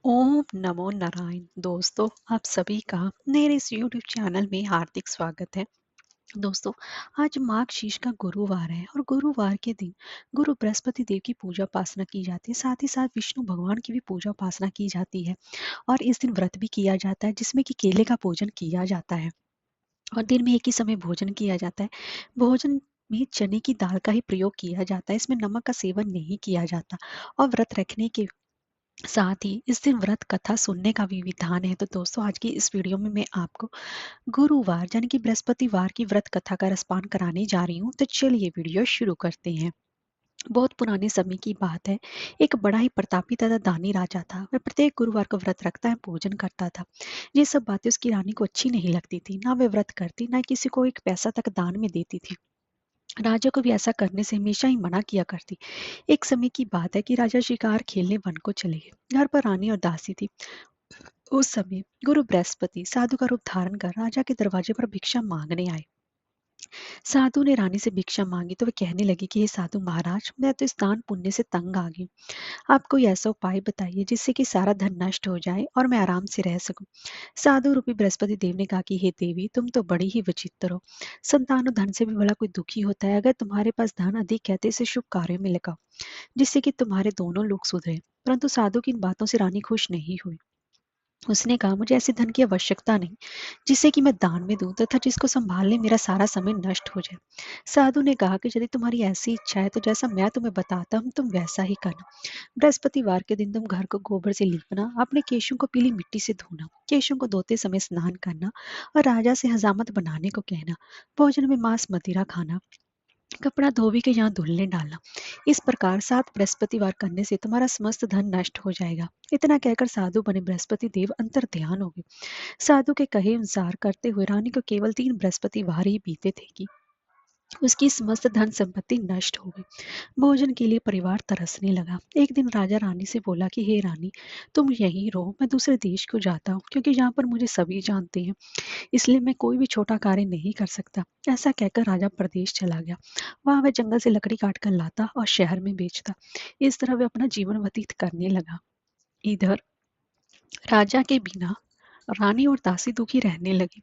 ओम नमो नारायण। दोस्तों, आप सभी का मेरे इस यूट्यूब चैनल में हार्दिक स्वागत है। दोस्तों, आज माघ शीर्ष का गुरुवार है और गुरुवार के दिन गुरु बृहस्पति देव की पूजा उपासना की जाती है। साथ ही साथ विष्णु भगवान की भी पूजा उपासना की जाती है और इस दिन व्रत भी किया जाता है जिसमें कि केले का पूजन किया जाता है और दिन में एक ही समय भोजन किया जाता है। भोजन में चने की दाल का ही प्रयोग किया जाता है। इसमें नमक का सेवन नहीं किया जाता और व्रत रखने के साथ ही इस दिन व्रत कथा सुनने का भी विधान है। तो दोस्तों, आज की इस वीडियो में मैं आपको गुरुवार यानी कि बृहस्पतिवार की व्रत कथा का रसपान कराने जा रही हूँ। तो चलिए वीडियो शुरू करते हैं। बहुत पुराने समय की बात है। एक बड़ा ही प्रतापी तथा दानी राजा था। वह प्रत्येक गुरुवार को व्रत रखता है, भोजन करता था। ये सब बातें उसकी रानी को अच्छी नहीं लगती थी। ना वे व्रत करती, ना किसी को एक पैसा तक दान में देती थी। राजा को भी ऐसा करने से हमेशा ही मना किया करती। एक समय की बात है कि राजा शिकार खेलने वन को चले गए। घर पर रानी और दासी थी। उस समय गुरु बृहस्पति साधु का रूप धारण कर राजा के दरवाजे पर भिक्षा मांगने आए। साधु ने रानी से भिक्षा मांगी तो वे कहने लगी कि हे साधु महाराज, मैं तो इस दान पुण्य से तंग आ गई। आप कोई ऐसा उपाय बताइए जिससे कि सारा धन नष्ट हो जाए और मैं आराम से रह सकूं। साधु रूपी बृहस्पति देव ने कहा कि हे देवी, तुम तो बड़ी ही विचित्र हो। संतान और धन से भी बड़ा कोई दुखी होता है। अगर तुम्हारे पास धन अधिक है तो इसे शुभ कार्यों में लगाओ, जिससे कि तुम्हारे दोनों लोग सुधरे। परंतु साधु की इन बातों से रानी खुश नहीं हुई। उसने कहा, मुझे ऐसे धन की आवश्यकता नहीं जिसे कि मैं दान में दूं तथा जिसको संभालने मेरा सारा समय नष्ट हो जाए। साधु ने कहा कि यदि तुम्हारी ऐसी इच्छा है तो जैसा मैं तुम्हें बताता हूँ तुम वैसा ही करना। बृहस्पतिवार के दिन तुम घर को गोबर से लीपना, अपने केशों को पीली मिट्टी से धोना, केशों को धोते समय स्नान करना और राजा से हजामत बनाने को कहना। भोजन में मांस मदिरा खाना, कपड़ा धोबी के यहाँ धुलने डालना। इस प्रकार 7 बृहस्पतिवार करने से तुम्हारा समस्त धन नष्ट हो जाएगा। इतना कहकर साधु बने बृहस्पति देव अंतर ध्यान हो गए। साधु के कहे अनुसार करते हुए रानी को केवल 3 बृहस्पतिवार ही बीते थे कि उसकी समस्त धन संपत्ति नष्ट हो गई। भोजन के लिए परिवार तरसने लगा। एक दिन राजा रानी से बोला कि हे रानी, तुम यहीं रहो, मैं दूसरे देश को जाता हूँ क्योंकि यहाँ पर मुझे सभी जानते हैं। इसलिए मैं कोई भी छोटा कार्य नहीं कर सकता। ऐसा कहकर राजा प्रदेश चला गया। वहां वह जंगल से लकड़ी काट कर लाता और शहर में बेचता। इस तरह वह अपना जीवन व्यतीत करने लगा। इधर राजा के बिना रानी और दासी दुखी रहने लगी।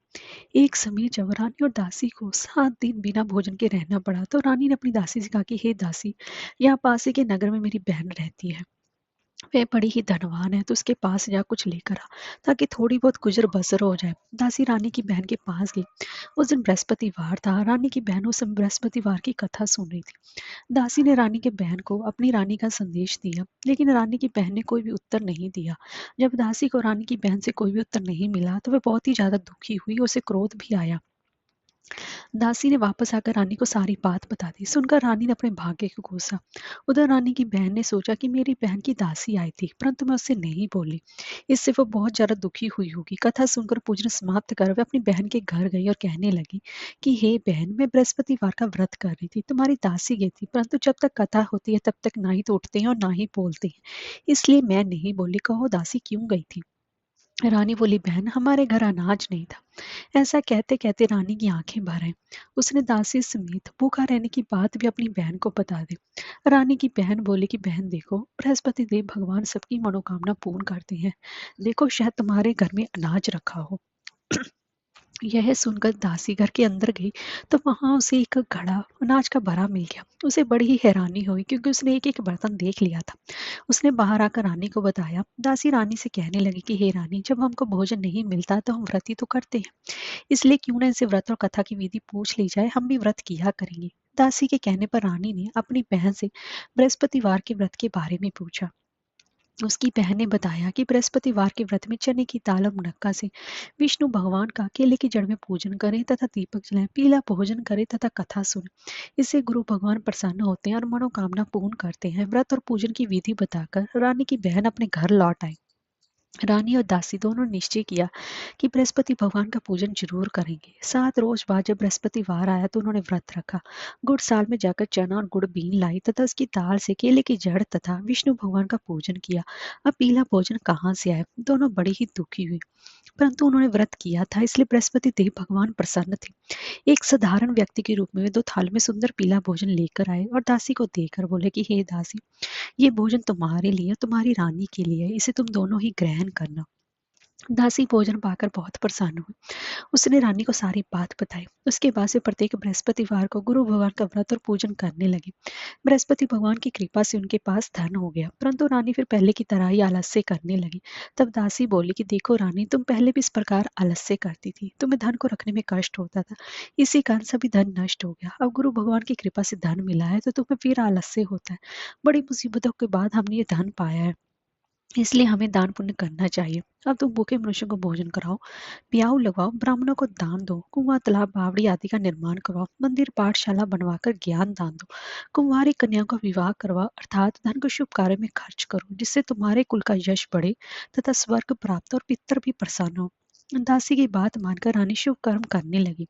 एक समय जब रानी और दासी को 7 दिन बिना भोजन के रहना पड़ा तो रानी ने अपनी दासी से कहा कि हे दासी, यहाँ पास ही के नगर में मेरी बहन रहती है। वह बड़ी ही धनवान है, तो उसके पास जा कुछ लेकर आ ताकि थोड़ी बहुत गुजर बसर हो जाए। दासी रानी की बहन के पास गई। उस दिन बृहस्पतिवार था। रानी की बहन उस समय बृहस्पतिवार की कथा सुन रही थी। दासी ने रानी के बहन को अपनी रानी का संदेश दिया, लेकिन रानी की बहन ने कोई भी उत्तर नहीं दिया। जब दासी को रानी की बहन से कोई भी उत्तर नहीं मिला तो वह बहुत ही ज्यादा दुखी हुई। उसे क्रोध भी आया। दासी ने वापस आकर रानी को सारी बात बता दी। सुनकर रानी ने अपने भाग्य को कोसा। उधर रानी की बहन ने सोचा कि मेरी बहन की दासी आई थी, परंतु मैं उससे नहीं बोली। इससे वो बहुत ज्यादा दुखी हुई होगी। कथा सुनकर पूजन समाप्त कर वह अपनी बहन के घर गई और कहने लगी कि हे बहन, मैं बृहस्पतिवार का व्रत कर रही थी, तुम्हारी दासी गई थी, परंतु जब तक कथा होती है तब तक ना ही तो उठते हैं और ना ही बोलते हैं, इसलिए मैं नहीं बोली। कहो दासी क्यों गई थी? रानी बोली, बहन, हमारे घर अनाज नहीं था। ऐसा कहते कहते रानी की आंखें भर आईं। उसने दासी समेत भूखा रहने की बात भी अपनी बहन को बता दी। रानी की बहन बोली कि बहन देखो, बृहस्पति देव भगवान सबकी मनोकामना पूर्ण करते हैं। देखो, शायद तुम्हारे घर में अनाज रखा हो। यह सुनकर दासी घर के अंदर गई तो वहां उसे एक घड़ा अनाज का भरा मिल गया। उसे बड़ी ही हैरानी हुई क्योंकि उसने एक एक बर्तन देख लिया था। उसने बाहर आकर रानी को बताया। दासी रानी से कहने लगी कि हे रानी, जब हमको भोजन नहीं मिलता तो हम व्रत ही तो करते हैं, इसलिए क्यों ना इनसे व्रत और कथा की विधि पूछ ली जाए, हम भी व्रत किया करेंगे। दासी के कहने पर रानी ने अपनी बहन से बृहस्पतिवार के व्रत के बारे में पूछा। उसकी बहन ने बताया कि बृहस्पतिवार के व्रत में चने की दाल और मुनक्का से विष्णु भगवान का केले की जड़ में पूजन करें तथा दीपक जलाएं, पीला भोजन करें तथा कथा सुने। इससे गुरु भगवान प्रसन्न होते हैं और मनोकामना पूर्ण करते हैं। व्रत और पूजन की विधि बताकर रानी की बहन अपने घर लौट आई। रानी और दासी दोनों ने निश्चय किया कि बृहस्पति भगवान का पूजन जरूर करेंगे। 7 रोज बाद जब बृहस्पतिवार आया तो उन्होंने व्रत रखा। गुड़ साल में जाकर चना और गुड़ बीन लाई तथा उसकी दाल से केले की जड़ तथा विष्णु भगवान का पूजन किया। अब पीला भोजन कहाँ से आए? दोनों बड़ी ही दुखी हुई, परंतु उन्होंने व्रत किया था इसलिए बृहस्पति देव भगवान प्रसन्न थे। एक साधारण व्यक्ति के रूप में वे 2 थाल में सुंदर पीला भोजन लेकर आए और दासी को देकर बोले कि हे दासी, ये भोजन तुम्हारे लिए, तुम्हारी रानी के लिए है, इसे तुम दोनों ही ग्रहण करना। दासी भोजन पाकर बहुत प्रसन्न हुई। उसने रानी को सारी बात बताई। उसके बाद से प्रत्येक बृहस्पतिवार को गुरु भगवान का व्रत और पूजन करने लगी। बृहस्पति भगवान की कृपा से उनके पास धन हो गया, परंतु रानी फिर पहले की तरह ही आलस्य करने लगी। तब दासी बोली कि देखो रानी, तुम पहले भी इस प्रकार आलस्य करती थी, तुम्हें धन को रखने में कष्ट होता था, इसी कारण सभी धन नष्ट हो गया। अब गुरु भगवान की कृपा से धन मिला है तो तुम्हें फिर आलस्य होता है। बड़ी मुसीबतों के बाद हमने ये धन पाया है, इसलिए हमें दान पुण्य करना चाहिए। अब तुम भूखे मनुष्यों को भोजन कराओ, प्याऊ लगवाओ, ब्राह्मणों को दान दो, कुआं तालाब बावड़ी आदि का निर्माण करवाओ, मंदिर पाठशाला बनवाकर ज्ञान दान दो, कुंवारी कन्याओं का विवाह करवाओ, अर्थात धन को शुभ कार्य में खर्च करो, जिससे तुम्हारे कुल का यश बढ़े तथा स्वर्ग प्राप्त और पितर भी प्रसन्न हो। दासी की बात मानकर रानी शुभ कर्म करने लगी।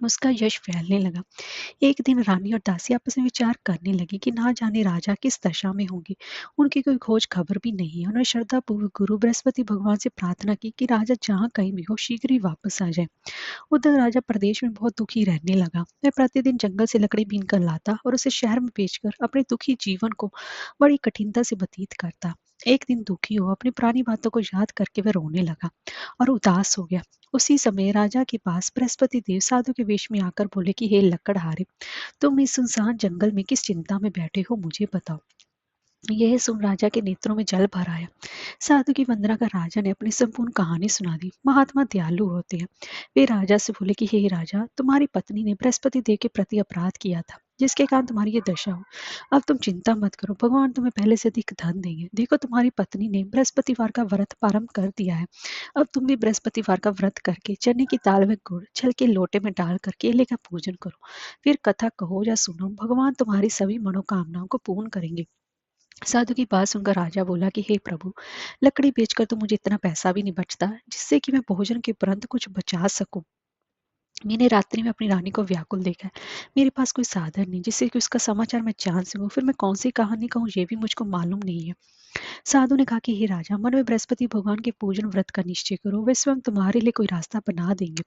उसका यश फैलने लगा। एक दिन रानी और दासी आपस में विचार करने लगी कि ना जाने राजा किस दशा में होंगे। उनकी कोई खोज खबर भी नहीं है। उन्होंने श्रद्धापूर्वक गुरु बृहस्पति भगवान से प्रार्थना की कि राजा जहाँ कहीं भी हो शीघ्र ही वापस आ जाए। उधर राजा प्रदेश में बहुत दुखी रहने लगा। वह प्रतिदिन जंगल से लकड़ी बीन कर लाता और उसे शहर में बेचकर अपने दुखी जीवन को बड़ी कठिनता से व्यतीत करता। एक दिन दुखी हो अपनी पुरानी बातों को याद करके वह रोने लगा और उदास हो गया। उसी समय राजा के पास बृहस्पति देव साधु के वेश में आकर बोले कि हे लकड़हारे, तुम इस सुनसान जंगल में किस चिंता में बैठे हो, मुझे बताओ। यह सुन राजा के नेत्रों में जल भर आया। साधु की वंदना कर राजा ने अपनी संपूर्ण कहानी सुना दी। महात्मा दयालु होते हैं। वे राजा से बोले कि हे राजा, तुम्हारी पत्नी ने बृहस्पति देव के प्रति अपराध किया था, जिसके कारण तुम्हारी ये दशा हो। अब तुम चिंता मत करो, भगवान तुम्हें पहले से अधिक धन देंगे। देखो, तुम्हारी पत्नी ने बृहस्पतिवार का व्रत प्रारंभ कर दिया है। अब तुम भी बृहस्पतिवार का व्रत करके चने की दाल में गुड़ छल के लोटे में डालकर केले का पूजन करो। फिर कथा कहो या सुनो, भगवान तुम्हारी सभी मनोकामनाओं को पूर्ण करेंगे। साधु की बात सुनकर राजा बोला कि हे प्रभु, लकड़ी बेचकर तो मुझे इतना पैसा भी नहीं बचता जिससे कि मैं भोजन के उपरांत कुछ बचा सकूं। मैंने रात्रि में अपनी रानी को व्याकुल देखा है। मेरे पास कोई साधन नहीं जिससे कि उसका समाचार मैं जान सकूं। फिर मैं कौन सी कहानी कहूँ ये भी मुझको मालूम नहीं है। साधु ने कहा कि हे राजा, मन में बृहस्पति भगवान के पूजन व्रत का निश्चय करो, वे स्वयं तुम्हारे लिए कोई रास्ता बना देंगे।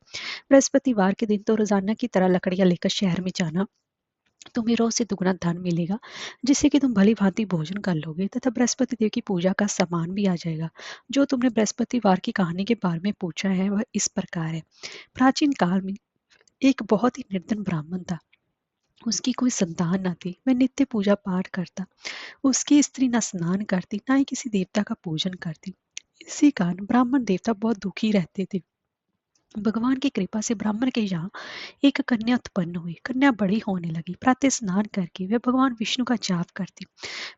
बृहस्पतिवार के दिन तो रोजाना की तरह लकड़ियां लेकर शहर में जाना, तुम्हें रोज से दुगना धन मिलेगा, जिससे कि तुम भली भांति भोजन कर लोगे तथा बृहस्पति देव की पूजा का सामान भी आ जाएगा। जो तुमने बृहस्पतिवार की कहानी के बारे में पूछा है वह इस प्रकार है। प्राचीन काल में एक बहुत ही निर्धन ब्राह्मण था। उसकी कोई संतान न थी। वह नित्य पूजा पाठ करता। उसकी स्त्री न स्नान करती, ना ही किसी देवता का पूजन करती। इसी कारण ब्राह्मण देवता बहुत दुखी रहते थे। भगवान की कृपा से ब्राह्मण के यहाँ एक कन्या उत्पन्न हुई। कन्या बड़ी होने लगी। प्रातः स्नान करके वह भगवान विष्णु का जाप करती,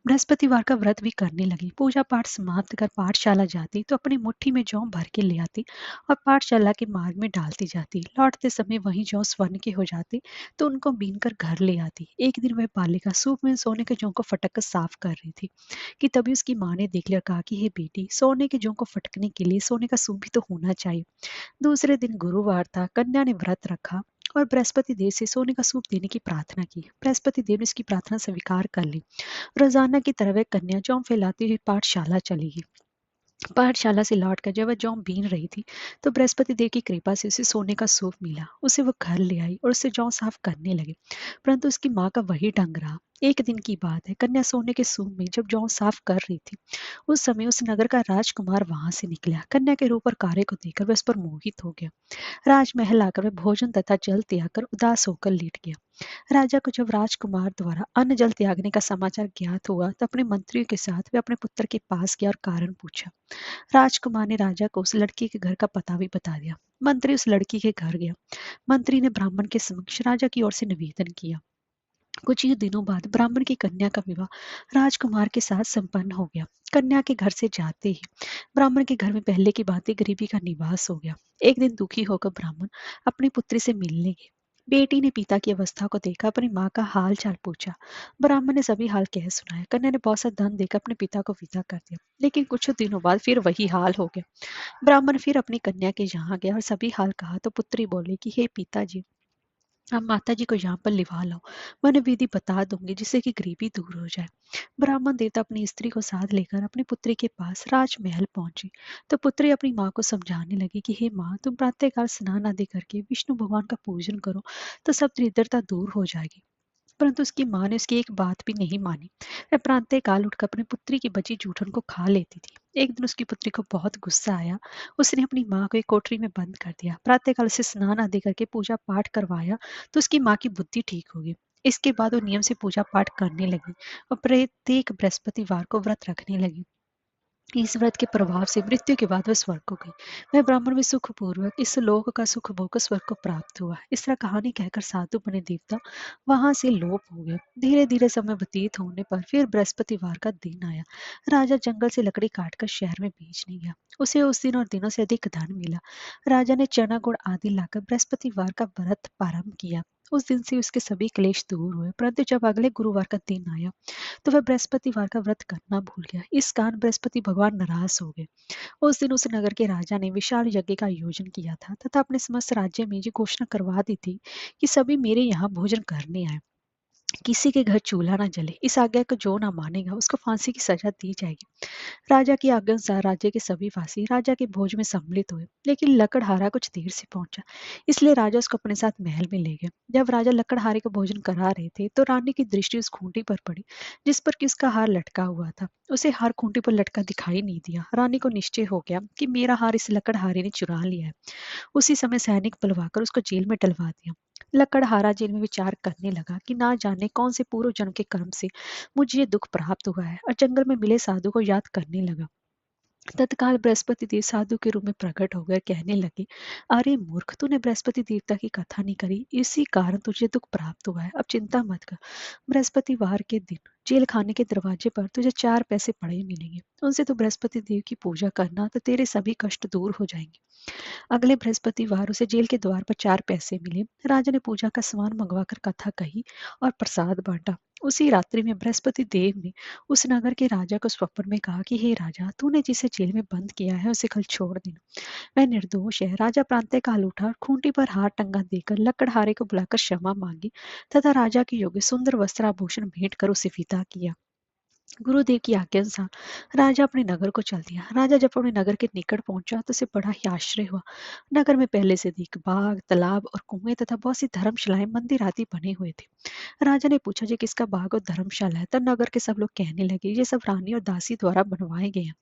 बृहस्पतिवार का व्रत भी करने लगी। पूजा पाठ समाप्त कर पाठशाला जाती तो अपनी मुट्ठी में जौ भर के ले आती और पाठशाला के मार्ग में डालती जाती। लौटते समय वही जौ स्वर्ण के हो जाते तो उनको बीन कर घर ले आती। एक दिन वह बालिका सूप में सोने के जौ को फटक कर साफ कर रही थी कि तभी उसकी माँ ने देख लिया, कहा कि हे बेटी, सोने के जौ को फटकने के लिए सोने का सूप भी तो होना चाहिए। दूसरे दिन गुरुवार था। कन्या ने व्रत रखा और बृहस्पति देव से सोने का सूप देने की प्रार्थना की। बृहस्पति देव ने इसकी प्रार्थना स्वीकार कर ली। रोजाना की तरह वह कन्या जौ फैलाती हुई पाठशाला चली गई। पाठशाला से लौटकर जब वह जौ बीन रही थी तो बृहस्पति देव की कृपा से उसे सोने का सूप मिला। उसे वो घर ले आई और उसे जौ साफ करने लगे, परंतु उसकी माँ का वही ढंग रहा। एक दिन की बात है, कन्या सोने के सूप में जब जौ साफ कर रही थी उस समय उस नगर का राजकुमार वहां से निकला। कन्या के रूप और कार्य को देखकर वह उस पर मोहित हो गया। राजमहल आकर वह भोजन तथा जल त्याग कर उदास होकर लेट गया। राजा को जब राजकुमार द्वारा अन्न जल त्यागने का समाचार ज्ञात हुआ तो अपने मंत्रियों के साथ वे अपने पुत्र के पास गया और कारण पूछा। राजकुमार ने राजा को उस लड़की के घर का पता भी बता दिया। मंत्री उस लड़की के घर गया। मंत्री ने ब्राह्मण के समक्ष राजा की ओर से निवेदन किया। कुछ ही दिनों बाद ब्राह्मण की कन्या का विवाह राजकुमार के साथ संपन्न हो गया। कन्या के घर से जाते ही ब्राह्मण के घर में पहले की भांति गरीबी का निवास हो गया। एक दिन दुखी होकर ब्राह्मण अपनी पुत्री से मिलने गए। बेटी ने पिता की अवस्था को देखा, अपनी माँ का हाल चाल पूछा। ब्राह्मण ने सभी हाल कह सुनाया। कन्या ने बहुत सा धन देकर अपने पिता को विदा कर दिया, लेकिन कुछ दिनों बाद फिर वही हाल हो गया। ब्राह्मण फिर अपनी कन्या के यहाँ गया और सभी हाल कहा तो पुत्री बोली कि हे पिताजी, आप माता जी को यहाँ पर लिवा लो। मैं उन्हें विधि बता दूंगी जिससे कि गरीबी दूर हो जाए। ब्राह्मण देवता अपनी स्त्री को साथ लेकर अपनी पुत्री के पास राजमहल पहुंची। तो पुत्री अपनी माँ को समझाने लगी कि हे माँ, तुम प्रातःकाल स्नान आदि करके विष्णु भगवान का पूजन करो तो सब दरिद्रता दूर हो जाएगी। परंतु उसकी माँ ने उसकी एक बात भी नहीं मानी। वह प्रातःकाल उठकर अपनी पुत्री की बची जूठन को खा लेती थी। एक दिन उसकी पुत्री को बहुत गुस्सा आया। उसने अपनी माँ को एक कोठरी में बंद कर दिया, प्रातःकाल से स्नान आदि करके पूजा पाठ करवाया तो उसकी माँ की बुद्धि ठीक होगी। इसके बाद वो नियम से पूजा पाठ करने लगी और प्रत्येक बृहस्पतिवार को व्रत रखने लगी। इस व्रत के प्रभाव से मृत्यु के बाद वह स्वर्ग को गई। वह ब्राह्मण भी सुखपूर्वक इस लोक का सुख भोग स्वर्ग को प्राप्त हुआ। इस तरह कहानी कहकर साधु बने देवता वहां से लोप हो गए। धीरे धीरे समय व्यतीत होने पर फिर बृहस्पतिवार का दिन आया। राजा जंगल से लकड़ी काटकर शहर में बेचने गया। उसे उस दिन और दिनों से अधिक धन मिला। राजा ने चना गुड़ आदि लाकर बृहस्पतिवार का व्रत प्रारंभ किया। उस दिन से उसके सभी क्लेश दूर हुए। परंतु जब अगले गुरुवार का दिन आया तो वह बृहस्पतिवार का व्रत करना भूल गया। इस कारण बृहस्पति भगवान नाराज हो गए। उस दिन उस नगर के राजा ने विशाल यज्ञ का आयोजन किया था तथा अपने समस्त राज्य में ये घोषणा करवा दी थी कि सभी मेरे यहाँ भोजन करने आए। किसी के घर चूल्हा ना जले। इस आज्ञा को जो ना मानेगा उसको फांसी की सजा दी जाएगी। राजा की आज्ञा अनुसार राज्य के सभी वासी राजा के भोज में सम्मिलित हुए, लेकिन लकड़हारा कुछ देर से पहुंचा, इसलिए राजा उसको अपने साथ महल में ले गए। जब राजा लकड़हारे को भोजन करा रहे थे तो रानी की दृष्टि उस खूंटी पर पड़ी जिस पर कि उसका हार लटका हुआ था। उसे हार खूंटी पर लटका दिखाई नहीं दिया। रानी को निश्चय हो गया कि मेरा हार इस लकड़हारे ने चुरा लिया है। उसी समय सैनिक बुलवाकर उसको जेल में डलवा दिया। लकड़हारा जेल में विचार करने लगा कि ना जाने कौन से पूर्व जन्म के कर्म से मुझे ये दुख प्राप्त हुआ है, और जंगल में मिले साधु को याद करने लगा। तत्काल बृहस्पति देव साधु के रूप में प्रकट होकर कहने लगे, अरे मूर्ख, तूने बृहस्पति देवता की कथा नहीं करी, इसी कारण तुझे दुख प्राप्त हुआ है। अब चिंता मत कर। बृहस्पतिवार के दिन जेल खाने के दरवाजे पर तुझे 4 पैसे पड़े मिलेंगे। उनसे तू बृहस्पति देव की पूजा करना तो तेरे सभी कष्ट दूर हो जाएंगे। अगले बृहस्पतिवार उसे जेल के द्वार पर 4 पैसे मिले। राजा ने पूजा का सामान मंगवाकर कथा कही और प्रसाद बांटा। उसी रात्रि में बृहस्पति देव ने उस नगर के राजा को स्वप्न में कहा कि हे राजा, तूने जिसे जेल में बंद किया है उसे कल छोड़ देना। वह निर्दोष है। राजा प्रातःकाल उठा, खूंटी पर हार टंगा देकर लकड़हारे को बुलाकर क्षमा मांगी तथा राजा के योग्य सुंदर वस्त्राभूषण भेंट कर उसे विदा किया। गुरुदेव की आज्ञा अनुसार राजा अपने नगर को चल दिया। राजा जब अपने नगर के निकट पहुंचा तो उसे बड़ा ही आश्चर्य हुआ। नगर में पहले से अधिक बाग, तालाब और कुएं तथा बहुत सी धर्मशालाएं, मंदिर आदि बने हुए थे। राजा ने पूछा, ये किसका बाग और धर्मशाला है? तब नगर के सब लोग कहने लगे, ये सब रानी और दासी द्वारा बनवाए गए हैं।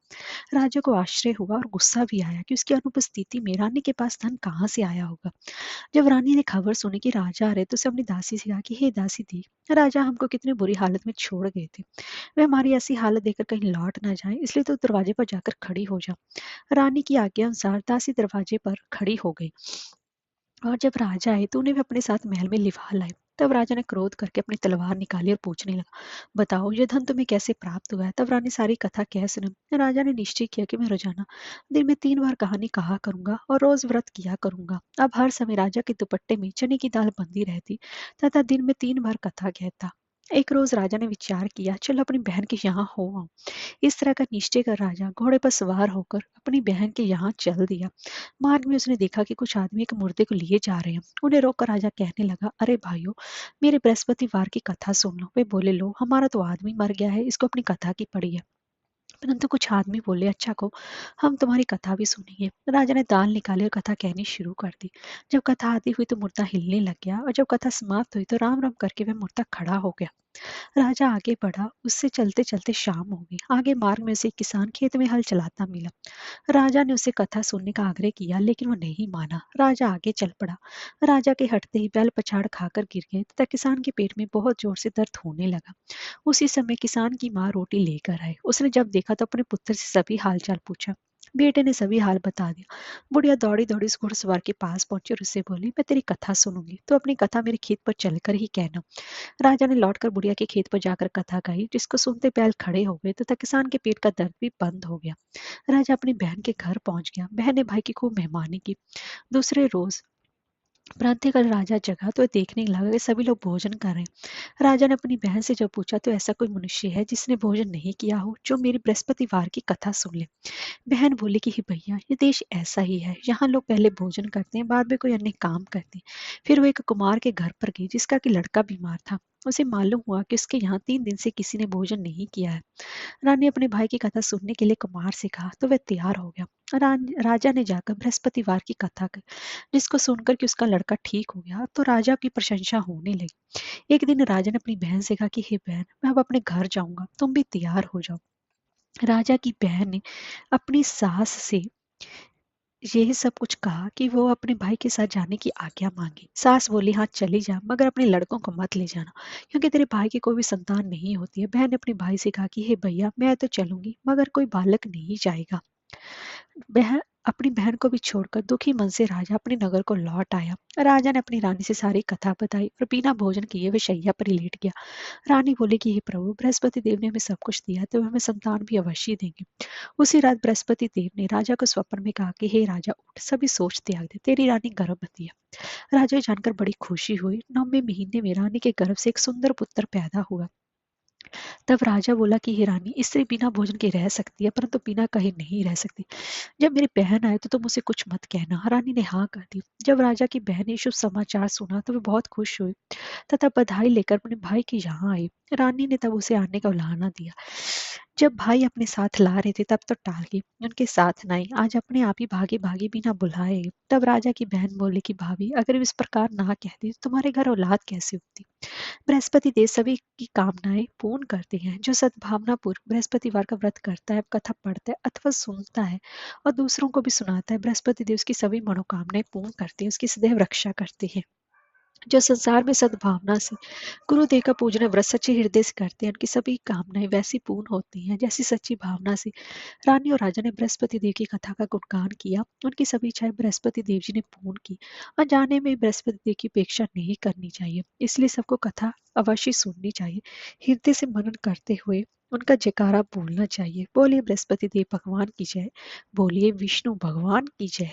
राजा को आश्चर्य हुआ और गुस्सा भी आया कि उसकी अनुपस्थिति में रानी के पास धन कहाँ से आया होगा। जब रानी ने खबर सुनी कि राजा आ रहे तो उसे अपनी दासी से कहा कि हे दासी दी, राजा हमको कितनी बुरी हालत में छोड़ गए थे। वे हमारी ऐसी हालत देखकर कहीं लौट ना जाए, इसलिए तो दरवाजे पर जाकर खड़ी हो जा। रानी की आज्ञा अनुसार दासी दरवाजे पर खड़ी हो गई और जब राजा आए तो उन्हें भी अपने साथ महल में लिवा लाए। तब राजा ने क्रोध करके अपनी तलवार निकाली और पूछने लगा, बताओ ये धन तुम्हें कैसे प्राप्त हुआ है? तब रानी सारी कथा कह सुनी। राजा ने निश्चय किया कि मैं रोजाना दिन में 3 बार कहानी कहा करूंगा और रोज व्रत किया करूंगा। अब हर समय राजा के दुपट्टे में चने की दाल बंदी रहती तथा दिन में 3 बार कथा कहता। एक रोज राजा ने विचार किया, चलो अपनी बहन के यहाँ हो आऊं। इस तरह का निश्चय कर राजा घोड़े पर सवार होकर अपनी बहन के यहाँ चल दिया। मार्ग में उसने देखा कि कुछ आदमी एक मुर्दे को लिए जा रहे हैं। उन्हें रोककर राजा कहने लगा, अरे भाइयों, मेरे बृहस्पतिवार की कथा सुन लो। वे बोले, लो, हमारा तो आदमी मर गया है, इसको अपनी कथा की पड़ी है। परंतु कुछ आदमी बोले, अच्छा को हम तुम्हारी कथा भी सुनेंगे। राजा ने दाल निकाली और कथा कहनी शुरू कर दी। जब कथा आदि हुई तो मुर्दा हिलने लग गया और जब कथा समाप्त हुई तो राम राम करके वह मुर्दा खड़ा हो गया। राजा आगे बढ़ा, उससे चलते चलते शाम हो गई। आगे मार्ग में उसे एक किसान खेत में हल चलाता मिला। राजा ने उसे कथा सुनने का आग्रह किया, लेकिन वो नहीं माना। राजा आगे चल पड़ा। राजा के हटते ही बैल पछाड़ खाकर गिर गए तथा किसान के पेट में बहुत जोर से दर्द होने लगा। उसी समय किसान की माँ रोटी लेकर आई। उसने जब देखा तो अपने पुत्र से सभी हालचाल पूछा। बेटे ने सभी हाल बता दिया। बुढ़िया दौड़ी दौड़ी उस घुड़सवार के पास पहुंची और उससे बोली, मैं तेरी कथा सुनूंगी, तो अपनी कथा मेरे खेत पर चलकर ही कहना। राजा ने लौटकर बुढ़िया के खेत पर जाकर कथा गाई, जिसको सुनते बैल खड़े हो गए तथा किसान के पेट का दर्द भी बंद हो गया। राजा अपनी बहन के घर पहुंच गया। बहन ने भाई की खूब मेहमानी की। दूसरे रोज प्रातःकाल राजा जगा तो देखने लगा कि सभी लोग भोजन कर रहे हैं। राजा ने अपनी बहन से जब पूछा तो ऐसा कोई मनुष्य है जिसने भोजन नहीं किया हो जो मेरी बृहस्पतिवार की कथा सुन ले। बहन बोली कि हे भैया, ये देश ऐसा ही है। यहाँ लोग पहले भोजन करते हैं, बाद में कोई अन्य काम करते हैं। फिर वो एक कुमार के घर पर गई जिसका कि लड़का बीमार था। उसे मालूम हुआ कि उसके यहाँ 3 दिन से किसी ने भोजन नहीं किया है। रानी अपने भाई की कथा सुनने के लिए कुमार से कहा तो वह तैयार हो गया। राजा ने जाकर बृहस्पतिवार की कथा की, जिसको सुनकर कि उसका लड़का ठीक हो गया तो राजा की प्रशंसा होने लगी। एक दिन राजा ने अपनी बहन से कहा कि हे बहन, मैं अब अपने घर जाऊंगा, तुम भी तैयार हो जाओ। राजा की बहन ने अपनी सास से यही सब कुछ कहा कि वो अपने भाई के साथ जाने की आज्ञा मांगी। सास बोली हाँ चली जा, मगर अपने लड़कों को मत ले जाना, क्योंकि तेरे भाई की कोई भी संतान नहीं होती है। बहन ने अपने भाई से कहा कि हे भैया, मैं तो चलूंगी मगर कोई बालक नहीं जाएगा। वह अपनी बहन को भी छोड़कर दुखी मन से राजा अपने नगर को लौट आया। राजा ने अपनी रानी से सारी कथा बताई और बिना भोजन किए वह शैया पर ही लेट गया। रानी बोली कि हे प्रभु, बृहस्पति देव ने हमें सब कुछ दिया तो हमें संतान भी अवश्य देंगे। उसी रात बृहस्पति देव ने राजा को स्वप्न में कहा कि हे राजा, उठ, सभी सोच त्याग दे, तेरी रानी गर्भवती है। राजा ये जानकर बड़ी खुशी हुई। 9वें महीने में रानी के गर्भ से एक सुंदर पुत्र पैदा हुआ। तब राजा बोला कि हे रानी, स्त्री बिना भोजन के रह सकती है परंतु बिना कहे नहीं रह सकती। जब मेरी बहन आए तो तुम उसे कुछ मत कहना। रानी ने हाँ कर दी। जब राजा की बहन ने शुभ समाचार सुना तो वे बहुत खुश हुई तथा बधाई लेकर अपने भाई के यहाँ आई। रानी ने तब उसे आने का उलाहना दिया। जब भाई अपने साथ ला रहे थे तब तो टाल गई, उनके साथ नहीं, आज अपने आप ही भागे भागे बिना बुलाए। तब राजा की बहन बोली कि भाभी, अगर इस प्रकार ना कहती तो तुम्हारे घर औलाद कैसे होती। बृहस्पति देव सभी की कामनाएं पूर्ण करते हैं। जो सद्भावना पूर्व बृहस्पतिवार का व्रत करता है, कथा पढ़ता है अथवा सुनता है और दूसरों को भी सुनाता है, बृहस्पति देव उसकी सभी मनोकामनाएं पूर्ण करते हैं, उसकी सदैव रक्षा करते हैं। जो संसार में सद्भावना से गुरुदेव का पूजन व्रत सच्चे हृदय से करते हैं, उनकी सभी कामनाएं वैसी पूर्ण होती हैं जैसी सच्ची भावना से रानी और राजा ने बृहस्पति देव की कथा का गुणगान किया। उनकी सभी इच्छाएं बृहस्पति देव जी ने पूर्ण की। अनजाने में बृहस्पति देव की उपेक्षा नहीं करनी चाहिए, इसलिए सबको कथा अवश्य सुननी चाहिए। हृदय से मनन करते हुए उनका जयकारा बोलना चाहिए। बोलिए बृहस्पति देव भगवान की जय। बोलिए विष्णु भगवान की जय।